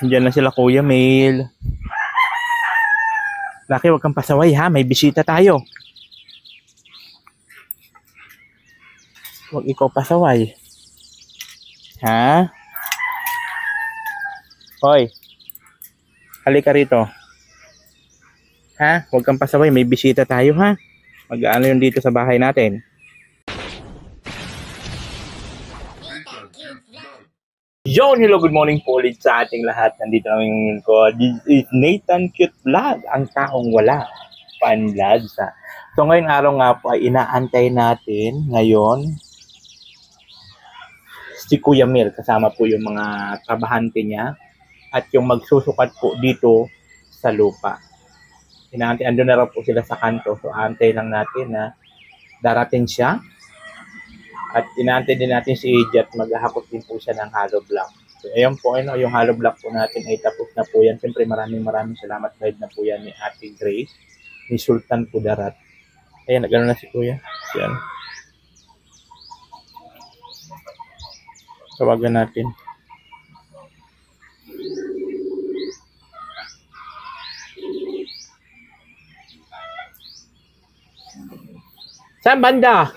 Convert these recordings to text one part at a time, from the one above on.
Andiyan na sila Kuya Mail. Laki, wag kang pasaway ha. May bisita tayo. Wag ikaw pasaway. Ha? Hoy. Halika rito. Ha? Wag kang pasaway. May bisita tayo ha. Mag-aano yun dito sa bahay natin. Yo, hello, good morning po ulit sa ating lahat. Nandito namin ko. This is Nathan Cute Vlog, ang taong wala panlasa. So ngayong araw nga po ay inaantay natin ngayon si Kuya Mel, kasama po yung mga trabahante niya at yung magsusukat po dito sa lupa. Inaantay, andun na raw po sila sa kanto. So aantay lang natin na darating siya. At inaantay din natin si AJ at maghahakot din po siya ng hollow block. So ayun po, yung hollow block po natin ay tapos na po yan. Siyempre maraming salamat, guide na po yan ni Ate Grace, ni Sultan Pudarat. Ayan, nagano na si Kuya. Yan. Tawagan natin. Saan banda?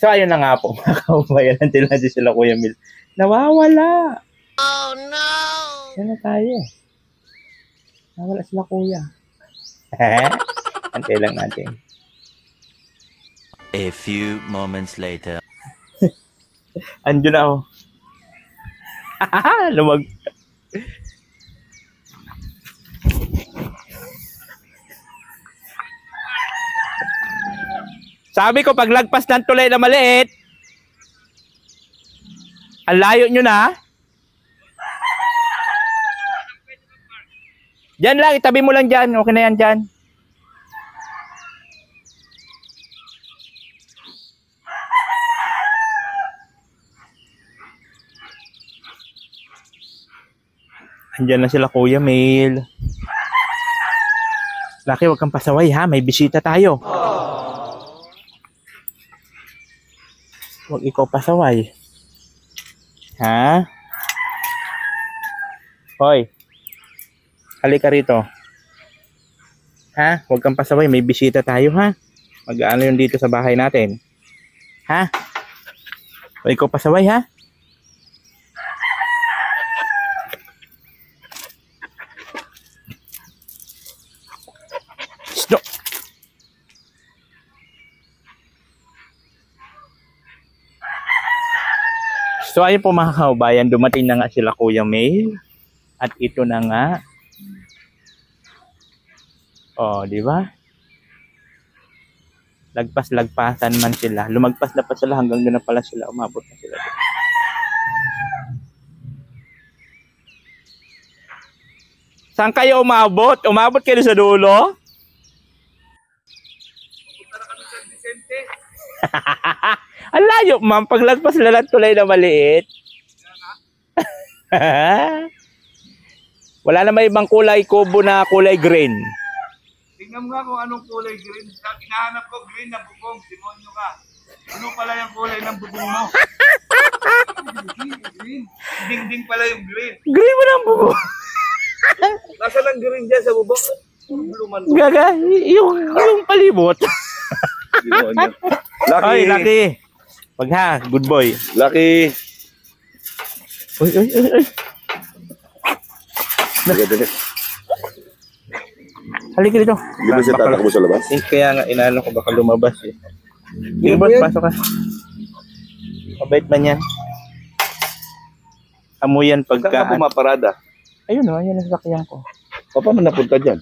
So ayun na nga po, mga kaubayan, natin sila Kuya Mel. Nawawala! Oh no! Yan na tayo. Nawala sila Kuya. Antay lang natin. A few moments later. Andiyo na ako. Lumag. Sabi ko, paglagpas ng tulay na maliit, ang layo nyo na. Diyan lang, itabi mo lang dyan. Okay na yan dyan. Andiyan na sila Kuya Mail. Laki, wag kang pasaway ha. May bisita tayo. Wag ikaw pasaway. Ha? Hoy. Halika rito. Ha? Wag kang pasaway. May bisita tayo ha. Mag-aano yun dito sa bahay natin. Ha? Wag ikaw pasaway ha. Stop. So ayun po mga kaubayan, dumating na nga sila Kuya Mail. At ito na nga. Oh, di ba? Lagpas-lagpasan man sila. Lumagpas na pa sila hanggang doon na pala sila. Umabot na sila doon. Saan kayo umabot? Umabot kayo sa dulo? Pupunta na kami sa Vicente. Ang layo, ma'am. Paglagpas sila ng tulay na maliit. Wala na may ibang kulay kubo na kulay green. Tingnan mo nga kung anong kulay green. Hinahanap ko green na bubong. Demonyo ka. Ano pala yung kulay ng bubong mo? Green. Ding-ding pala yung green. Green mo ng bubong. Nasaan ang green dyan sa bubong? Buluman mo. Gaga, yung palibot. Demonyo. Lucky. Oy, Lucky. Wag ha, good boy. Lucky. Uy. Dali. Halika dito. Hindi ba siya tatakbo sa labas? Kaya nga, inaano ko baka lumabas eh. Sige boss, pasok ka. Mabait man yan. Amuyan pagka... Saan ka pumaparada? Ayun o, yan ang sasakyan ko. Paano napunta dyan?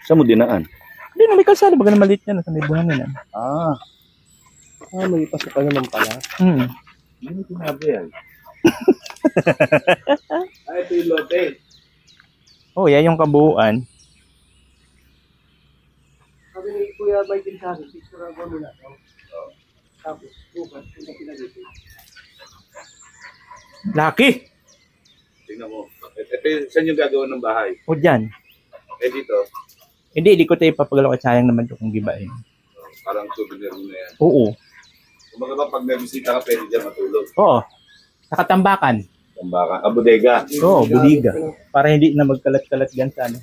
Saan mo dinaan? Hindi na, may kalsada. Baga na maliit yan. Sa may buhangin yan. May pasok ka naman pala. Hindi mo sinabi yan. Ay, ito yung lote. Oh, yan yung kabuuan. Sabi ni Kuya Biden sa akin, picture ako muna daw. Tapos, bukas, kung pinag-ito. Laki! Tingnan mo. Ito yung saan yung gagawin ng bahay? O dyan. Eh dito, Hindi ko tayo papagalaw at sayang naman ito kung gibain. parang souvenir mo na yan. Oo. Kumbaga ba pag may bisita ka, pwede dyan matulog. Oo. Sa Katambakan. Tambakan. Bodega. Oo, buliga. Para hindi na magkalat-kalat dyan sa ano.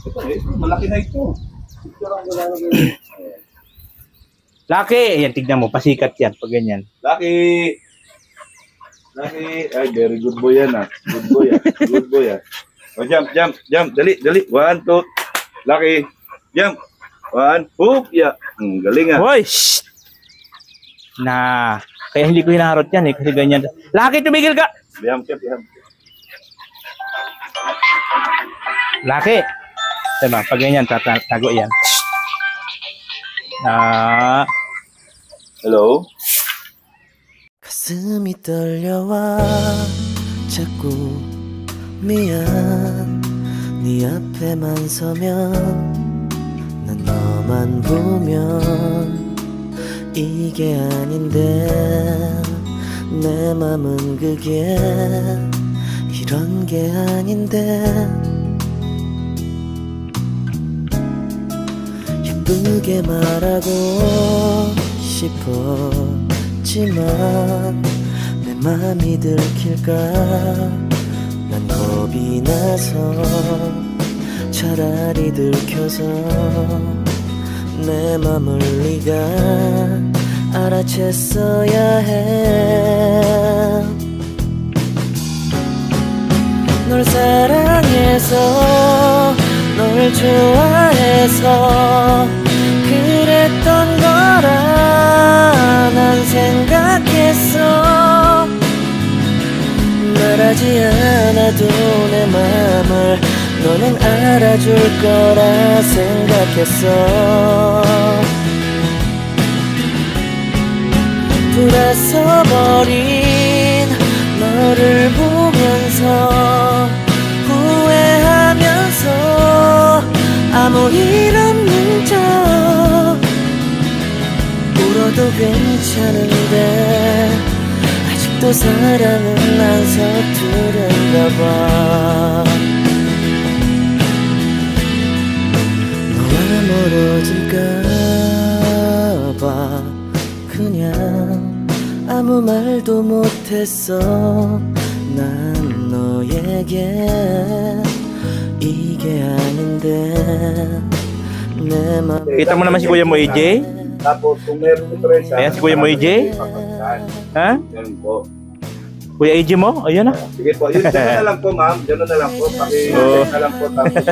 Ito eh, malaki na ito. Picture ako muna daw. Laki! Ayan, tignan mo. Pasikat yan pag ganyan. Lucky! Lucky! Ay, very good boy yan ah. Good boy ah. Good boy ah. O, jump, jump, jump. Dali, dali. 1, 2. Lucky. Jump. 1. Hoop. Yeah. Galing ah. Hoy! Shh! Na. Kaya hindi ko hinaharot yan eh. Kasi ganyan. Laki, tumigil ka! Jump, jump, jump. Laki! Diba? Pag ganyan, tago yan. Na. Hello? 가슴이 떨려와 자꾸 미안 네 앞에만 서면 난 너만 보면 이게 아닌데 내 맘은 그게 이런 게 아닌데 예쁘게 말하고 싶었지만 내 맘이 들킬까 난 겁이 나서 차라리 들켜서 내 맘을 네가 알아챘어야 해 널 사랑해서 널 좋아해서 그랬던 거라 난 생각했어 말하지 않아도 내 맘을 너는 알아줄 거라 생각했어 돌아서 버린 너를 보면서 후회하면서 아무 일 없는 척 울어도 괜찮은데 아직도 사랑은 안 서투른가 봐 너와 멀어질까 봐 그냥 아무 말도 못했어 난 너에게 이게 아닌데 내 맘 Kita mo naman si kuya mo AJ? Tapos kung meron diferensya, Ayan, si Kuya mo, AJ? Ha? Yan po. Kuya AJ mo? Ayun na. Sige po, yun na lang po ma'am. Gano'n na lang po. Oh. Na lang po. Tapos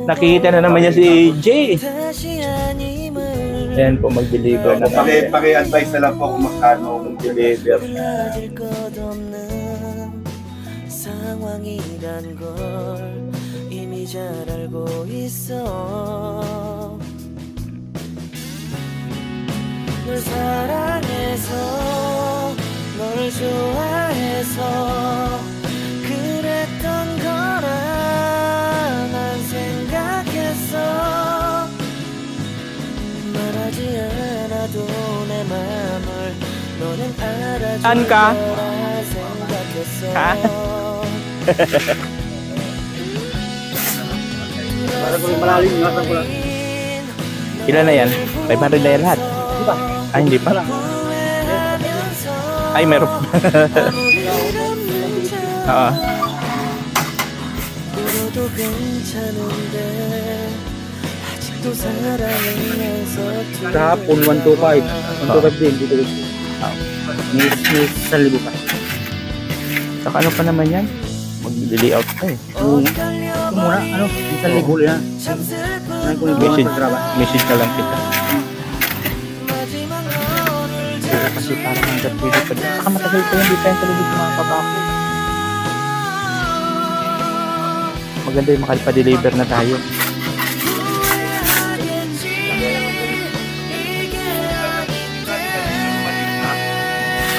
Nakikita na naman niya si AJ. Ayan po, mag-deliver na tayo. Paki-advise na lang po kung magkano ng deliver. 가질 것 없는 상황이란 걸 이미 잘 알고 있어 널 사랑해서 널 좋아해서 그랬던 거라 난 생각했어 말하지 않아도 내 맘을 너는 알아줄 Saan ka? 거라 생각했어 Ha? Para ko malalim nga sa kulang. Ilan na yan? 500 na yan lahat. Ay, hindi pa. Ay, meron pa. Oo. 울어도 괜찮은데 아직도 사랑은 안 서투르 Kahapon, 125. 125 din, dito. May 1,000 pa. Saka ano pa naman yan? Mag-layout pa eh. Ito muna, 1,000 ulit na. Ano ko yung Message, buwan sa message ka lang kita. Kasi parang hanggat pwede pa din. Saka matagal pa yung depensa ulit sa mga kabako. Maganda yung makalipa-deliver na tayo.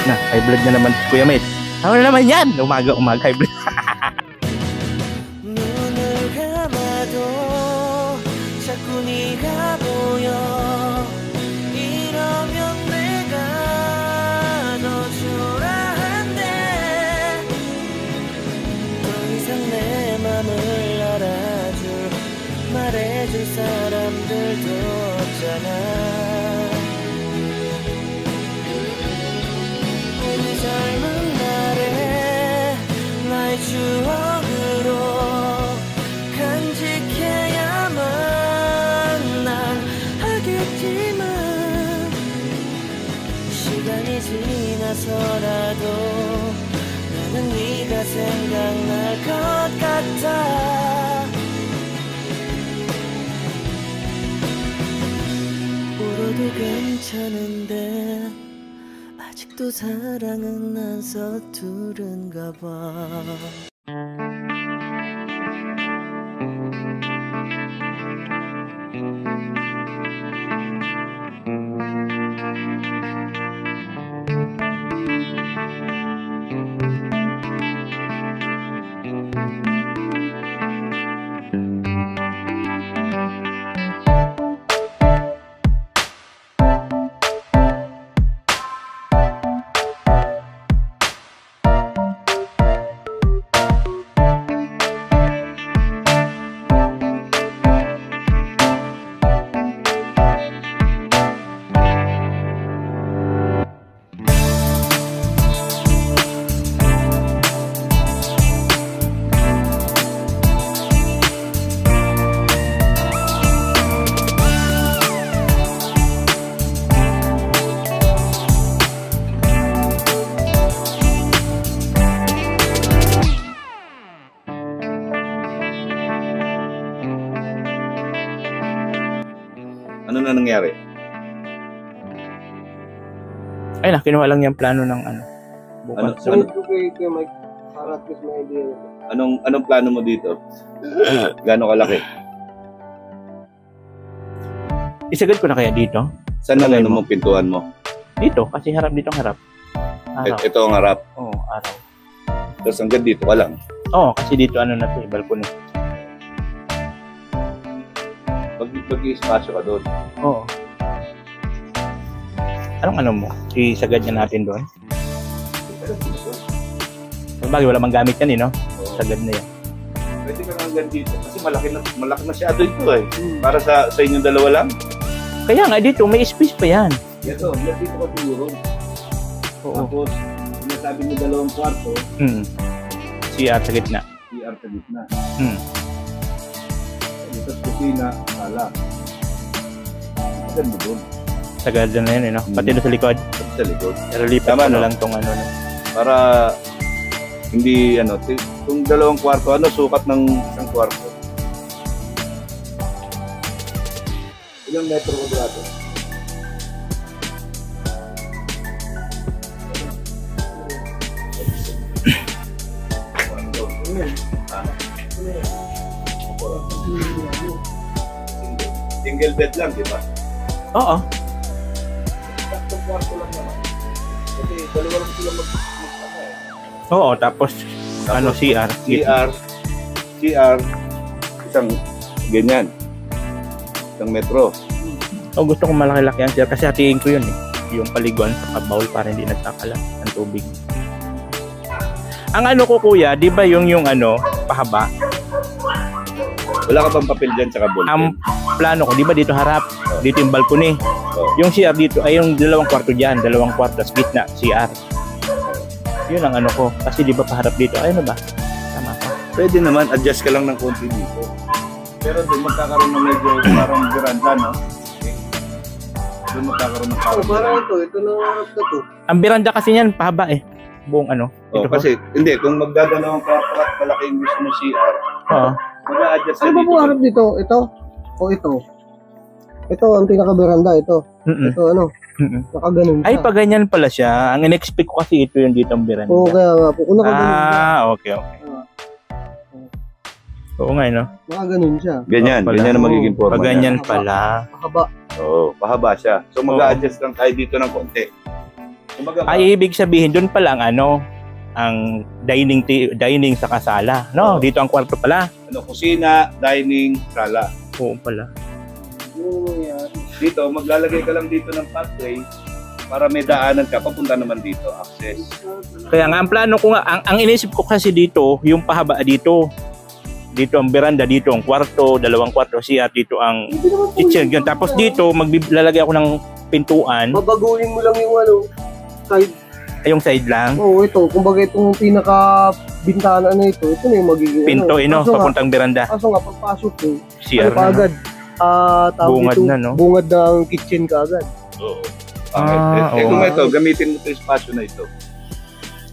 Na, high blood na naman Kuya Mate. Ano na naman yan? Umaga, high blood. 눈을 감아도 자꾸 네가 않아. 우리 젊은 날에 나의 추억으로 간직해야만 난 하겠지만 시간이 지나서라도 나는 네가 생각날 것 같아. 울어도 괜찮은데 아직도 사랑은 안 서투른가 봐. Ano na nangyari? Ay na, kinuha lang yung plano ng ano. Bukas. Ano? Ito kay Mike, para at least may idea. Anong plano mo dito? Gaano kalaki? Isagad ko na kaya dito? Saan ang Palagay ano mo? mo pintuan mo? Dito, kasi harap dito ang harap. Araw. Ito ang harap. Oo, araw. Tapos hanggang dito ka lang. Oo, kasi dito ano na to, balkon. Mag-i-espasyo ka doon. Oo. Anong ano mo? Isagad niya natin doon? Bagay, wala mang gamit yan no? Sagad na yan. Pwede ka hanggang dito. Kasi malaki masyado ito eh. Para sa inyong dalawa lang. Kaya nga dito, may space pa yan. Ito, dito ka siguro. Oo. Tapos, sinasabi mo 2 kwarto, CR sa gitna. CR sa gitna. Hmm. Dito sa kusina, sala. Saan mo doon? Sagad na yan no? Pati doon sa likod. Sa likod. Pero lipat Tama, ko na no? lang tong ano. Para hindi itong 2 kwarto, sukat ng 1 kwarto? Ilang metro kwadrado? Single bed lang, di ba? Oo. Tatlong kwarto lang naman. Kasi dalawa lang sila Oo, tapos ano, CR. CR, isang ganyan. Isang metro. Oh, gusto ko malaki-laki ang CR kasi hatiin ko yun eh. Yung paliguan sa bowl para hindi nagkakalat ng tubig. Ang ano ko kuya, di ba yung ano, pahaba? Wala ka bang papel dyan sa kabol? Ang plano ko, di ba dito harap? Dito yung balcony. Yung CR dito ay yung 2 kwarto dyan, 2 kwarto sa gitna, CR. Yun ang ano ko. Kasi di ba paharap dito? Ay, ano ba? Tama ka. Pwede naman, adjust ka lang ng konti dito. Pero doon magkakaroon ng medyo parang veranda, no? Doon magkakaroon ng parang Parang veranda. ito na harap na to. Ang biranda kasi niyan, pahaba eh. Buong ano. Oh, Ito kasi, hindi, kung magdadalawang kwarto at malaki yung gusto mo CR, Oo. mag-a-adjust ka Ano ba dito. po harap dito? Ito? O ito? Ito ang pinaka-veranda, ito. Mm-mm. Ito ano, Mm-mm. nakaganon Ay, siya. pa ganyan pala siya. Ang in-expect ko kasi ito yung dito ang biranda. Oo, kaya nga po. Kung nakaganon siya. Okay. Oo nga, no? Nakaganon siya. Ganyan, Pala. ganyan ang magiging forma Pag ganyan pala. Mahaba. Oo, pahaba siya. So mag-a-adjust lang tayo dito ng konti. Kumbaga, Ay, ibig sabihin, doon pala ang ano, ang dining sa kasala. No, Oo. dito ang kwarto pala. kusina, dining, sala. Oo pala. Yung nangyayari. Dito, maglalagay ka lang dito ng pathway para may daanan ka, papunta naman dito, access. Kaya nga, ang plano ko nga, ang inisip ko kasi dito, yung pahaba dito. Dito ang veranda, dito ang kwarto, dalawang kwarto, CR, dito ang Hindi naman po kitchen. yun. Tapos dito, maglalagay ako ng pintuan, Babaguhin mo lang yung ano, side. ay yung side lang, Oo, ito. Kumbaga itong pinaka bintana na ito na yung magiging pinto, ano. Kaso nga, papuntang veranda, kaso nga, pagpasok mo, CR ano na, no? kaagad? Tawag Bungad ito, na, no? Bungad ng kitchen kaagad. Oo. Ah, Okay. oo. Kung ito, gamitin mo ito yung espasyo na ito.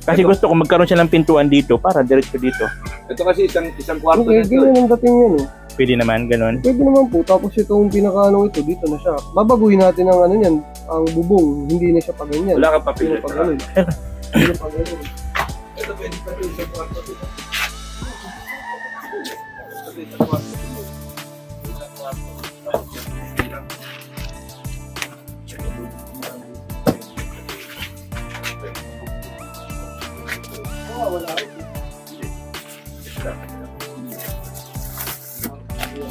Kasi gusto ko magkaroon siya ng pintuan dito para diretso dito. Ito kasi isang kwarto Okay, na ito. eh. ganyan ang dating yan eh. Pwede naman, ganun. Pwede naman po. Tapos itong pinaka-ano ito, dito na siya. Babaguhin natin ang ano yan, ang bubong. Hindi na siya pa ganyan. Wala kang papel. Hindi na pa ganun. Hindi na pa ganun. Ito pwede pa rin isang kwarto dito. Ito isang kwarto dito. Isang kwarto. Wala.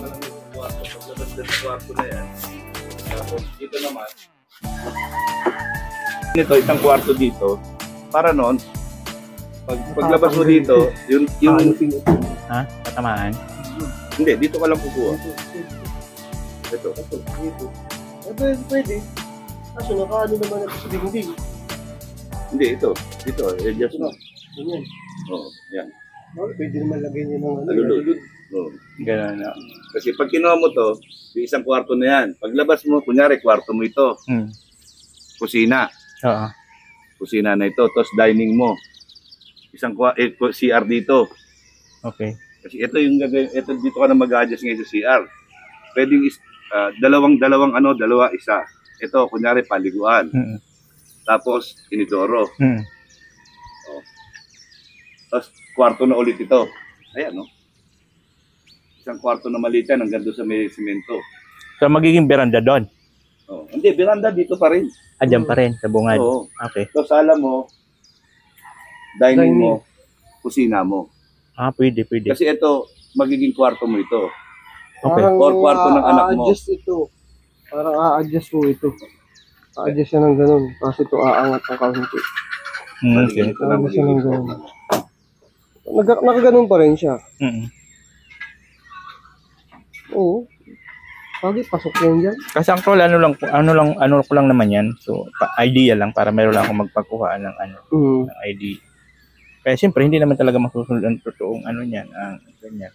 Paglabas din sa kwarto na yan. Tapos dito naman. Ito, isang kwarto dito. Para noon, paglabas mo dito, yung Ha? Tatamaan? hindi, dito ka lang kukuha. Ito. Pwede. Kaso nakaano naman ito sa dingding. Hindi, ito. Dito, adjust mo. Ganyan. Oo, yan. Pwede naman lagyan niya ng ano. Nalulod. Oo. Ganun na. Kasi pag kinuha mo to, yung isang kwarto na yan. Paglabas mo, kunyari, kwarto mo ito. Hmm. Kusina. Oo. Kusina na ito. Tapos dining mo. CR dito. Okay. Kasi ito yung gagawin, ito dito ka na mag-adjust ngayon sa CR. Pwedeng dalawa, isa. Ito, kunyari, paliguan. Hmm. Tapos, inidoro. Hmm. Tapos, kwarto na ulit ito. Ayan, no? Isang kwarto na maliit yan hanggang doon sa may simento. So magiging veranda doon. Oh. Hindi, veranda dito pa rin. Diyan pa rin, sa bungad. Oo. Okay. So, sala mo, dining mo, kusina mo. Ah, pwede. Kasi ito, magiging kwarto mo ito. Okay. Parang Or kwarto ng anak mo. a-adjust ito. Parang a-adjust mo ito. A-adjust siya ng ganun. Kasi ito aangat ng kaunti. Okay. Ito na A-adjust siya ng magiging ganun. Nakaganon pa rin siya. Mm. Oo. Bakit pasok yan dyan? Kasi actual ano ko lang naman yan. So, idea lang para meron lang akong magpagkuha ng ng ID. Kaya siyempre hindi naman talaga masusunod ang totoong ano niyan, ang ganyan.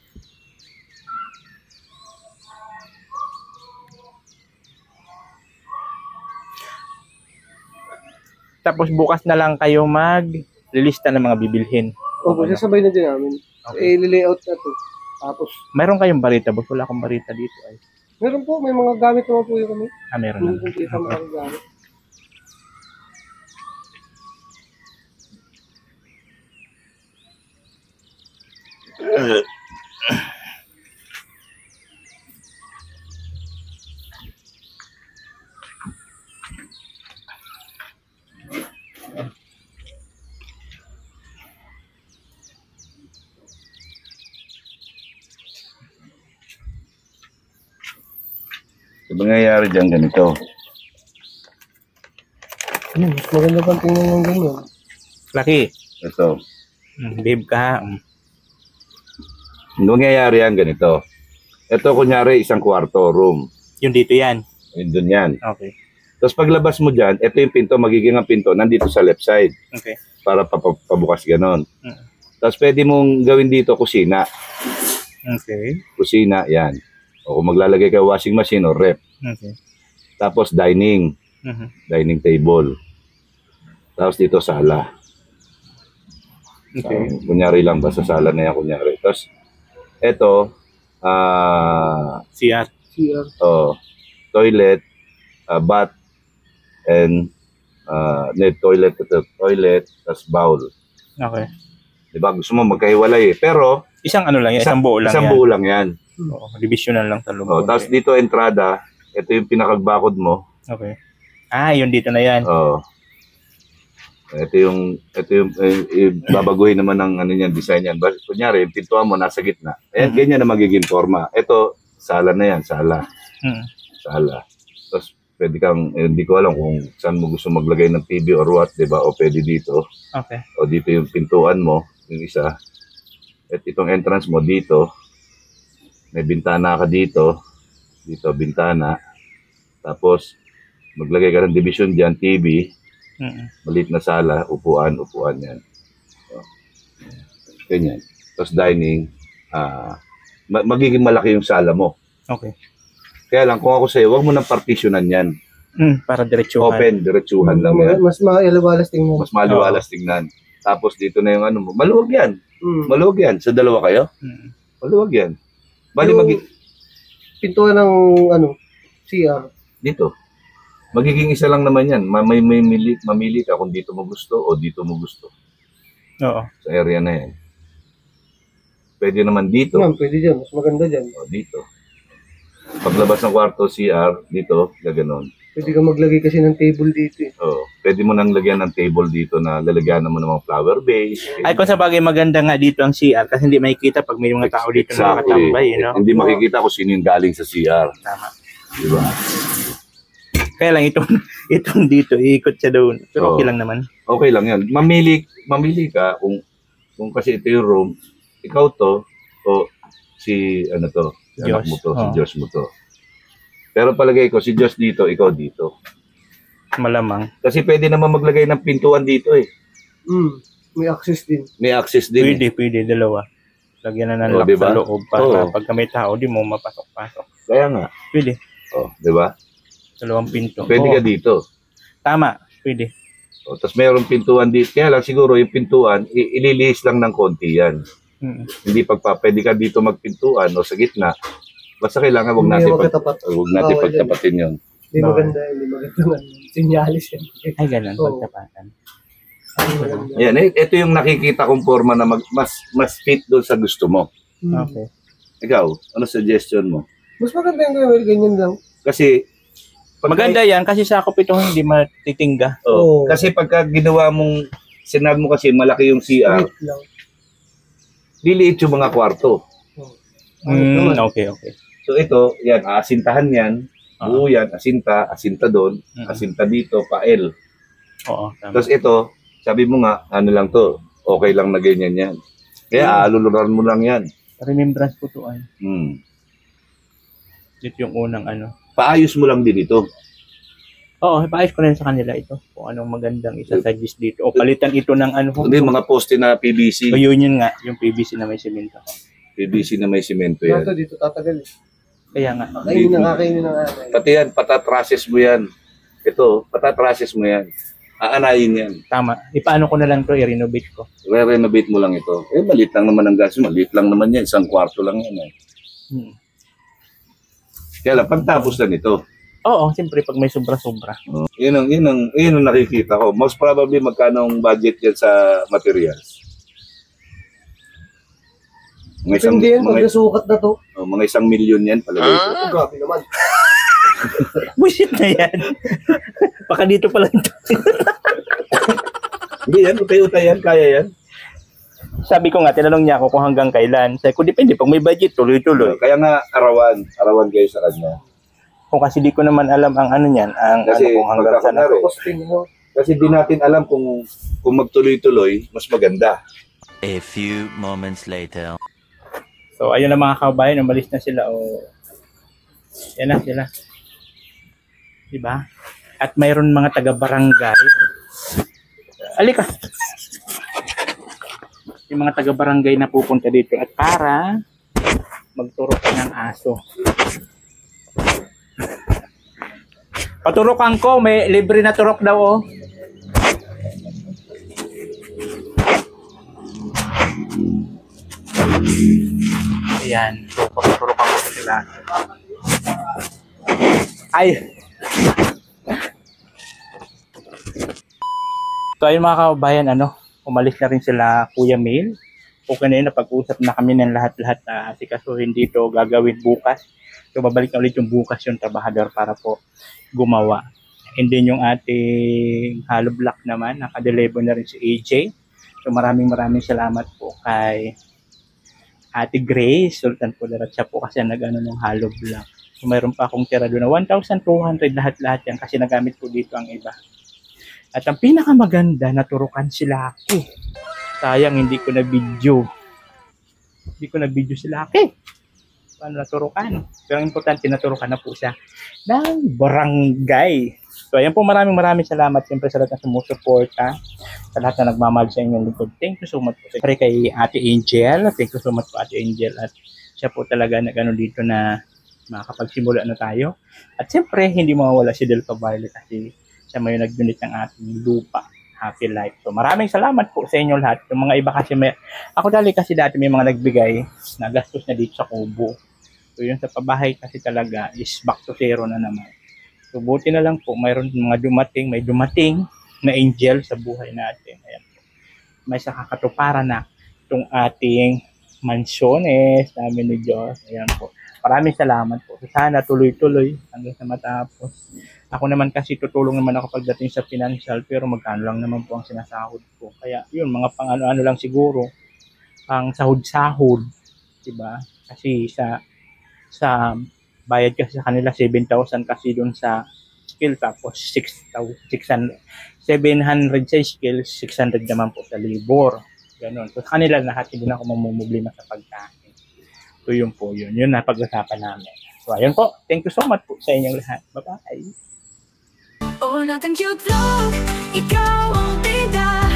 Tapos bukas na lang kayo mag-lista ng mga bibilhin. Opo, sasabay na din namin. Okay. I-layout na to. Tapos, Mayroon kayong barita, boss? Wala akong barita dito ay. meron po, may mga gamit naman po yun kami. Meron Hindi na. po kita mga gamit. So, mangyayari dyan ganito. Mas maganda pang tingnan yung ganyan. Laki. Ito. Babe ka ha. Nangyayari yan ganito. Ito, kunyari, isang kwarto, room. Yung dito yan. Yun dun yan. Okay. Tapos paglabas mo dyan, ito yung pinto, magiging ang pinto, nandito sa left side. Okay. Para pabukas ganon. Mm. Tapos pwede mong gawin dito kusina. Okay. Kusina, yan. O kung maglalagay ka washing machine o rep. Okay. Tapos dining. Mhm. Dining table. Tapos dito sala. Okay. Kunyari lang, basta sala na yan, kunyari. Tapos, eto, CR. CR. toilet, bath, and toilet, tapos bowl. Okay. Diba? Gusto mo magkahiwalay eh. Pero, Isang ano lang yan, isang buo lang isang yan. buo lang yan. Oo, divisional lang sa loob. Tapos dito entrada, ito yung pinakagbakod mo. Okay. Ah, yun dito na yan. Ito yung babaguhin naman ng ano niyan, design niyan. Kunyari, yung pintuan mo nasa gitna. Ganyan na magiging forma. Ito, sala na yan, sala. Hmm. Sala. Tapos pwede kang, hindi ko alam kung saan mo gusto maglagay ng TV or what, di ba? O pwede dito. Okay. O dito yung pintuan mo, yung isa. At itong entrance mo dito. May bintana ka dito. Dito, bintana. Tapos, maglagay ka ng division dyan, TV. Maliit na sala, upuan yan. So, ganyan. Tapos dining, magiging malaki yung sala mo. Okay. Kaya lang, kung ako sa'yo, huwag mo nang partitionan yan. Para diretsuhan. Open, diretsuhan lang yan. Mas mailabalas tingnan. Mas maliwalas tingnan. Tapos dito na yung ano mo. Maluwag yan. Mm. Maluwag yan. Sa dalawa kayo? Maluwag yan. Bali, Yung pintuan ng CR. dito. Magiging isa lang naman yan. Mamili ka kung dito mo gusto o dito mo gusto. Oo. Sa area na yan. Pwede naman dito. Yan, pwede dyan. Mas maganda dyan. O dito. Paglabas ng kwarto, CR, dito, gaganon. Pwede ka maglagay kasi ng table dito eh. O, pwede mo nang lagyan ng table dito na lalagyan mo ng mga flower vase. Ay, kung sa bagay maganda nga dito ang CR kasi hindi makikita pag may mga tao dito na nakatambay, you know? Hindi makikita kung sino yung galing sa CR. Tama. Diba? Kaya lang itong dito, iikot siya doon. Pero okay lang naman. Okay lang yan. Mamili ka kung kasi ito yung room, ikaw to, o si anak mo to, si Josh mo to. Pero palagay ko, si Josh dito, ikaw dito. Malamang. Kasi pwede naman maglagay ng pintuan dito eh. May access din. May access din Pwede, dalawa. Lagyan na ng lock diba? sa loob para pagka may tao, di mo mapasok-pasok. Kaya nga. Pwede. Di ba? Dalawang pinto. Pwede ka dito. Tama, pwede. Tapos mayroong pintuan dito. Kaya lang siguro yung pintuan, ililihis lang ng konti yan. Hindi pwede ka dito magpintuan o sa gitna. Basta kailangan huwag natin pagtapatin yun. Hindi maganda sinyalis yan. Ay, ganun, pagtapatan. Ayan, ito yung nakikita kong forma na mas fit doon sa gusto mo. Okay. Ikaw, ano suggestion mo? Mas maganda yung ganyan lang. Kasi Maganda yan kasi sakop itong hindi matitingga. Kasi pagka ginawa mong sinabi mo kasi malaki yung CR, Wait lang. liliit yung mga kwarto. Okay. So ito, yan, aasintahan yan. Buo yan, asinta doon, asinta dito, pael. Oo, tama. Tapos ito, sabi mo nga, ano lang to, okay lang na ganyan yan. Kaya aluluran mo lang yan. Remembrance po to ay. Ito yung unang Paayos mo lang din ito. Oo, paayos ko rin sa kanila ito. Kung anong magandang isa-suggest dito. O palitan ito ng Hindi, mga poste na PVC. O yun nga, yung PVC na may semento. PVC na may simento yan. Dito tatagal eh. Kaya nga. Kakainin na nga. Pati yan, patatrases mo yan. Ito, patatrases mo yan. Aanayin yan. Tama. Ipaano ko na lang to, i-renovate ko. Re-renovate mo lang ito. Maliit lang naman ang gas. Maliit lang naman yan. Isang kwarto lang yan. Kaya lang, pagtapos lang ito. Oo, siyempre pag may sobra-sobra. Yun ang nakikita ko. Most probably, magkano ang budget yan sa materials? Hindi yan, pag nasukat na to. Mga 1 million yan palagay ko. Grabe naman. Bullshit na yan. Baka dito pa lang ito. Hindi yan, utay-utay yan, kaya yan. Sabi ko nga, tinanong niya ako kung hanggang kailan. Sabi ko, depende. Pag may budget, tuloy-tuloy. Kaya nga, arawan kayo sa kanya. Kung kasi di ko naman alam ang ano niyan, ang Kasi kung hanggang saan ako. Kasi di natin alam kung magtuloy-tuloy, mas maganda. A few moments later. So, ayun na mga kabayan, umalis na sila. Yan na sila. Diba? At mayroon mga taga-barangay. Alika! Yung mga taga-barangay na pupunta dito at para magturok ng aso. Paturokan ko, may libre na turok daw Ayan. So, paturokan ko sila. Ay! So, ayun mga kabayan, umalis na rin sila Kuya Mail. Okay na yun, napag-usap na kami ng lahat-lahat na asikasuhin dito, gagawin bukas. So, babalik na ulit yung bukas yung trabahador para po gumawa. And then yung ating hollow block naman, nakadeliver na rin si AJ. So, maraming salamat po kay Ate Grace, Sultan Pudarat. Siya po kasi nag-ano ng hollow block. So, mayroon pa akong tira doon na 1,200 lahat-lahat yan kasi nagamit ko dito ang iba. At ang pinakamaganda, naturukan sila ako. Sayang, hindi ko na video si Lucky. naturukan. Pero ang importante, naturukan na po siya ng barangay. So, ayan po, maraming salamat siyempre sa lahat na sumusuporta, sa lahat na nagmamahal sa inyong lingkod. Thank you so much po. Siyempre kay Ate Angel. Thank you so much po, Ate Angel. At siya po talaga nag-ano dito na makakapagsimula na tayo. At siyempre, hindi mawawala si Del Cavalli kasi siya may nag-donate ng ating lupa. Happy Life. So, maraming salamat po sa inyo lahat. Yung mga iba kasi ako kasi dati may mga nagbigay na gastos na dito sa Kubo. So, yun sa pabahay kasi talaga is back to zero na naman. So, buti na lang po, mayroon may dumating na angel sa buhay natin. Ayan po. May sakakatuparan na itong ating mansiones namin ni Diyos. Ayan po. Maraming salamat po. Sana tuloy-tuloy hanggang sa matapos. Ako naman kasi tutulong naman ako pagdating sa financial pero magkano lang naman po ang sinasahod ko. Kaya yun, mga pang ano-ano lang siguro, pang sahod-sahod, diba? Kasi sa bayad kasi sa kanila 7,000 kasi doon sa skill tapos 600 700 sa skill, 600 naman po sa labor. Ganon. So sa kanila lahat hindi na ako mamumblema sa pagkain. So yun po yun. Yun na pag-usapan namin. So ayun po. Thank you so much po sa inyong lahat. Bye-bye. Oh, natin cute vlog, ikaw ang bida.